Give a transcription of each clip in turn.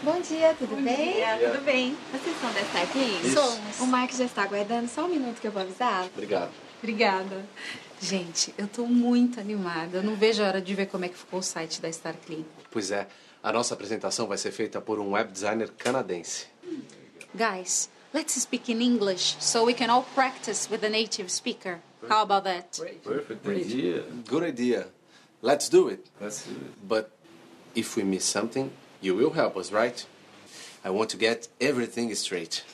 Bom dia, tudo bem? Tudo bem. Vocês são da Starkling? Somos. O Mark já está aguardando, só um minuto que eu vou avisar. Obrigado. Obrigada. Gente, eu tô muito animada. Eu não vejo a hora de ver como é que ficou o site da Starkling. Pois é, a nossa apresentação vai ser feita por um web designer canadense. Guys, let's speak in English so we can all practice with a native speaker. How about that? Perfect idea. Good idea. Let's do it. Let's do it. But if we miss something, you will help us, right? I want to get everything straight.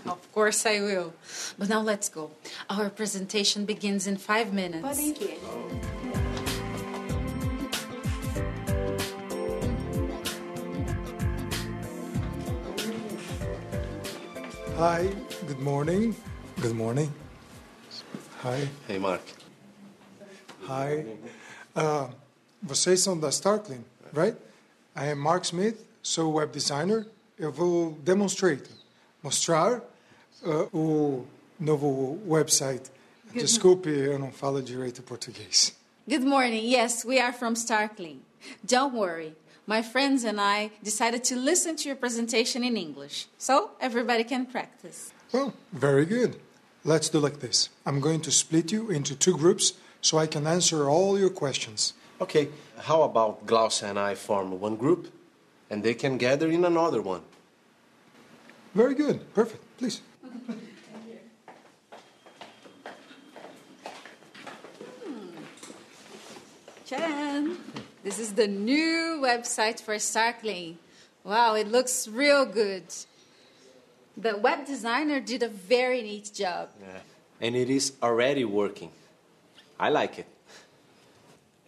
Of course I will. But now let's go. Our presentation begins in 5 minutes. Podem ir. Hi, good morning. Good morning. Hi. Hey, Mark. Hi. Vocês são da Starkling, right? I am Mark Smith, sou web designer. Eu vou mostrar o novo website. Desculpe, eu não falo direito português. Good morning. Yes, we are from Starkling. Don't worry. My friends and I decided to listen to your presentation in English, so everybody can practice. Well, very good. Let's do like this. I'm going to split you into 2 groups so I can answer all your questions. Okay, how about Glaucia and I form one group, and they can gather in another one? Very good. Perfect. Please. Chan, this is the new website for Starkling. Wow, it looks real good. The web designer did a very neat job. Yeah. And it is already working. I like it.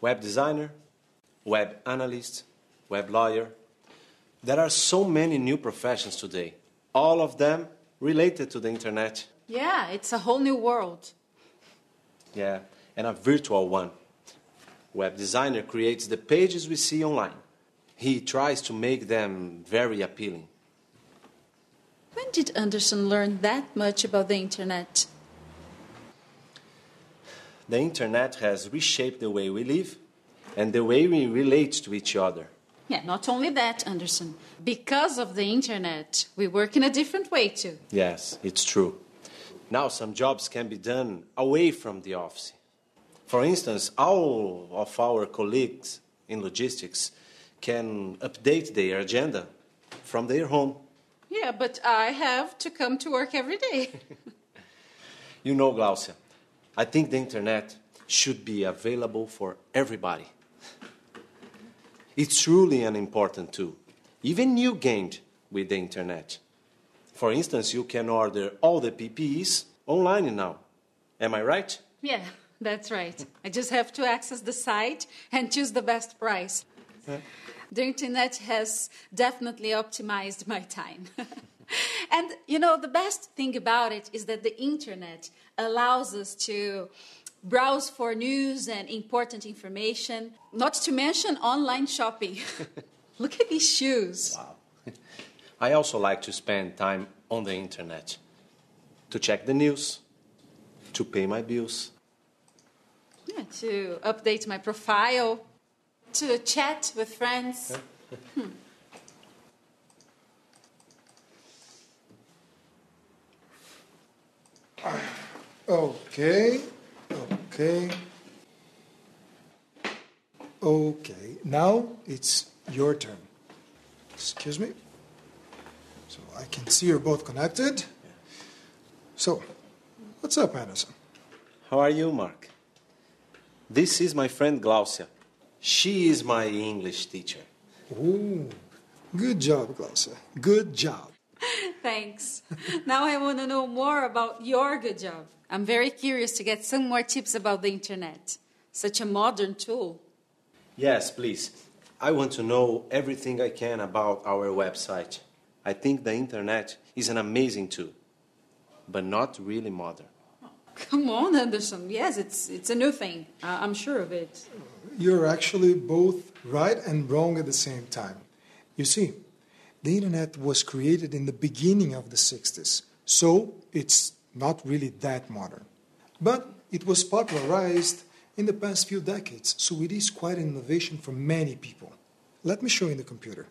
Web designer, web analyst, web lawyer. There are so many new professions today, all of them related to the internet. Yeah, it's a whole new world. Yeah, and a virtual one. Web designer creates the pages we see online. He tries to make them very appealing. When did Anderson learn that much about the internet? The internet has reshaped the way we live and the way we relate to each other. Yeah, not only that, Anderson. Because of the internet, we work in a different way too. Yes, it's true. Now some jobs can be done away from the office. For instance, all of our colleagues in logistics can update their agenda from their home. Yeah, but I have to come to work every day. You know, Glaucia, I think the internet should be available for everybody. It's truly an important tool. Even you gained with the internet. For instance, you can order all the PPEs online now. Am I right? Yeah, that's right. I just have to access the site and choose the best price. The internet has definitely optimized my time. And, you know, the best thing about it is that the internet allows us to browse for news and important information, not to mention online shopping. Look at these shoes. Wow. I also like to spend time on the internet to check the news, to pay my bills. Yeah, to update my profile, to chat with friends. Okay. Now it's your turn. Excuse me. So I can see you're both connected. So, what's up, Anderson? How are you, Mark? This is my friend Glaucia. She is my English teacher. Ooh, good job, Glaucia. Good job. Thanks. Now I want to know more about your good job. I'm very curious to get some more tips about the internet. Such a modern tool. Yes, please. I want to know everything I can about our website. I think the internet is an amazing tool, but not really modern. Come on, Anderson. Yes, it's a new thing. I'm sure of it. You're actually both right and wrong at the same time. You see, the internet was created in the beginning of the 60s, so it's not really that modern. But it was popularized in the past few decades, so it is quite an innovation for many people. Let me show you the computer.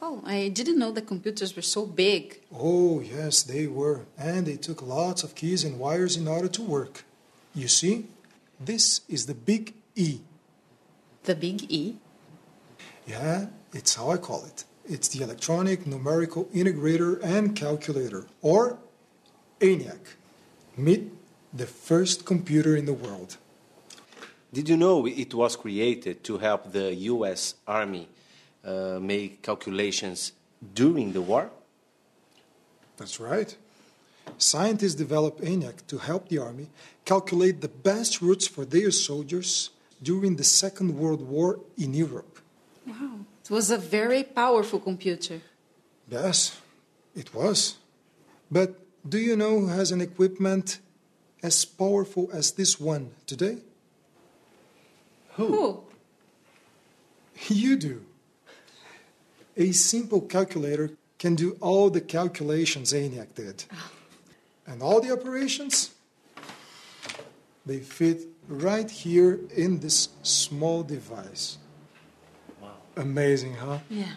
Oh, I didn't know the computers were so big. Oh, yes, they were. And they took lots of keys and wires in order to work. You see, this is the big E. The big E? Yeah, it's how I call it. It's the Electronic Numerical Integrator and Calculator, or ENIAC. Meet the first computer in the world. Did you know it was created to help the U.S. Army make calculations during the war? That's right. Scientists developed ENIAC to help the Army calculate the best routes for their soldiers during the Second World War in Europe. Wow. It was a very powerful computer. Yes, it was. But do you know who has an equipment as powerful as this one today? Who? You do. A simple calculator can do all the calculations ENIAC did. And all the operations, they fit right here in this small device. Wow. Amazing, huh? Yeah.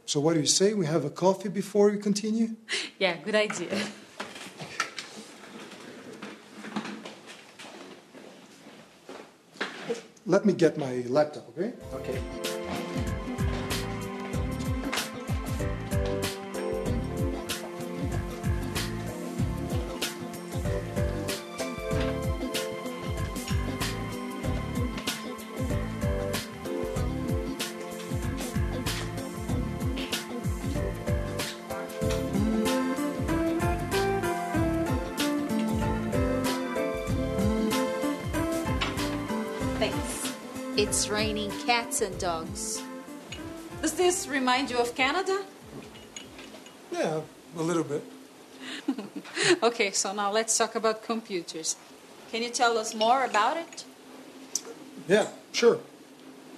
So what do you say? We have a coffee before we continue? Yeah, good idea. Let me get my laptop, okay? Okay. Thanks. It's raining cats and dogs. Does this remind you of Canada? Yeah, a little bit. Okay, so now let's talk about computers. Can you tell us more about it? Yeah, sure.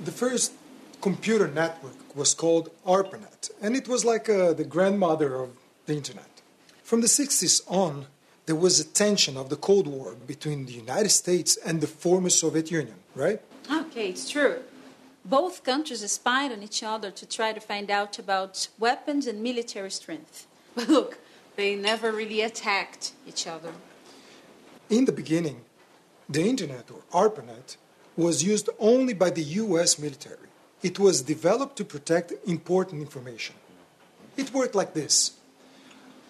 The first computer network was called ARPANET, and it was like the grandmother of the internet. From the 60s on, there was a tension of the Cold War between the United States and the former Soviet Union, right? Okay, it's true. Both countries spied on each other to try to find out about weapons and military strength. But look, they never really attacked each other. In the beginning, the internet, or ARPANET, was used only by the US military. It was developed to protect important information. It worked like this.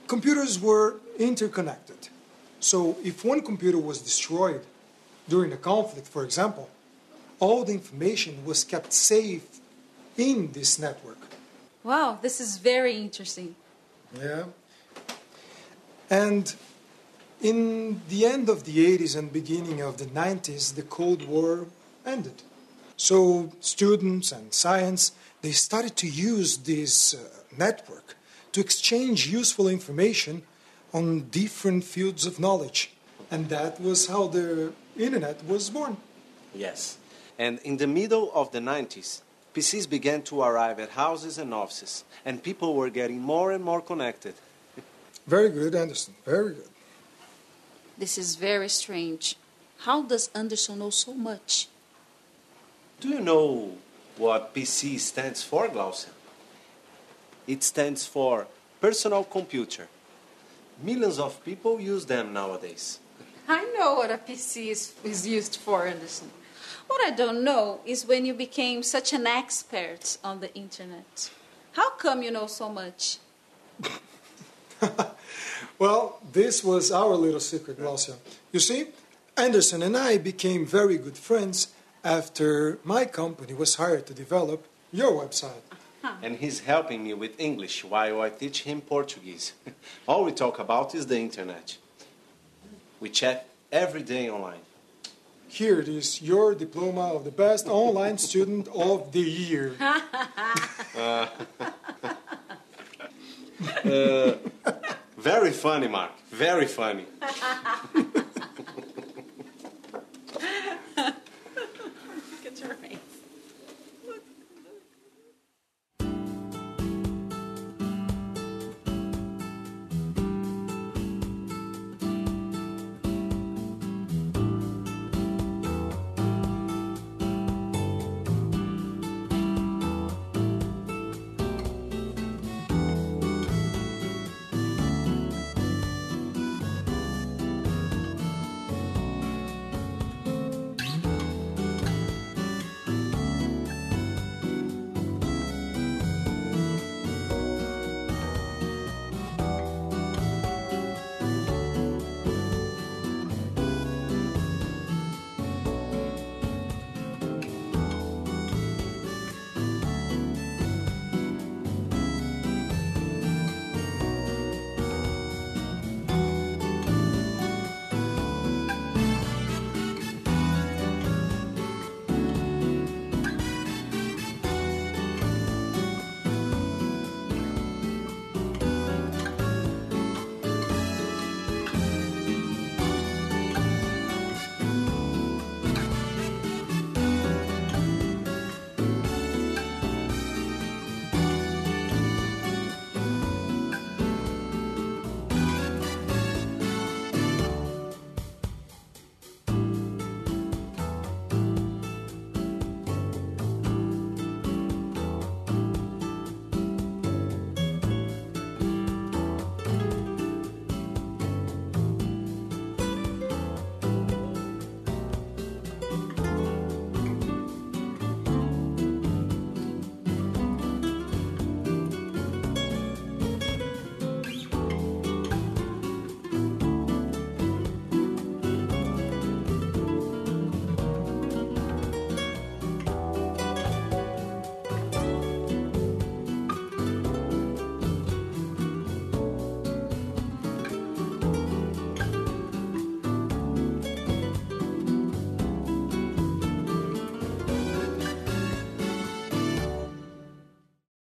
Computers were interconnected. So if one computer was destroyed during a conflict, for example, all the information was kept safe in this network. Wow, this is very interesting. Yeah. And in the end of the 80s and beginning of the 90s, the Cold War ended. So students and science, they started to use this network to exchange useful information on different fields of knowledge. And that was how the internet was born. Yes. And in the middle of the 90s, PCs began to arrive at houses and offices, and people were getting more and more connected. Very good, Anderson. Very good. This is very strange. How does Anderson know so much? Do you know what PC stands for, Glaucia? It stands for personal computer. Millions of people use them nowadays. I know what a PC is used for, Anderson. What I don't know is when you became such an expert on the internet. How come you know so much? Well, this was our little secret, Glaucia. You see, Anderson and I became very good friends after my company was hired to develop your website. And he's helping me with English while I teach him Portuguese. All we talk about is the internet. We chat every day online. Here it is, your diploma of the best online student of the year. Very funny, Mark. Very funny.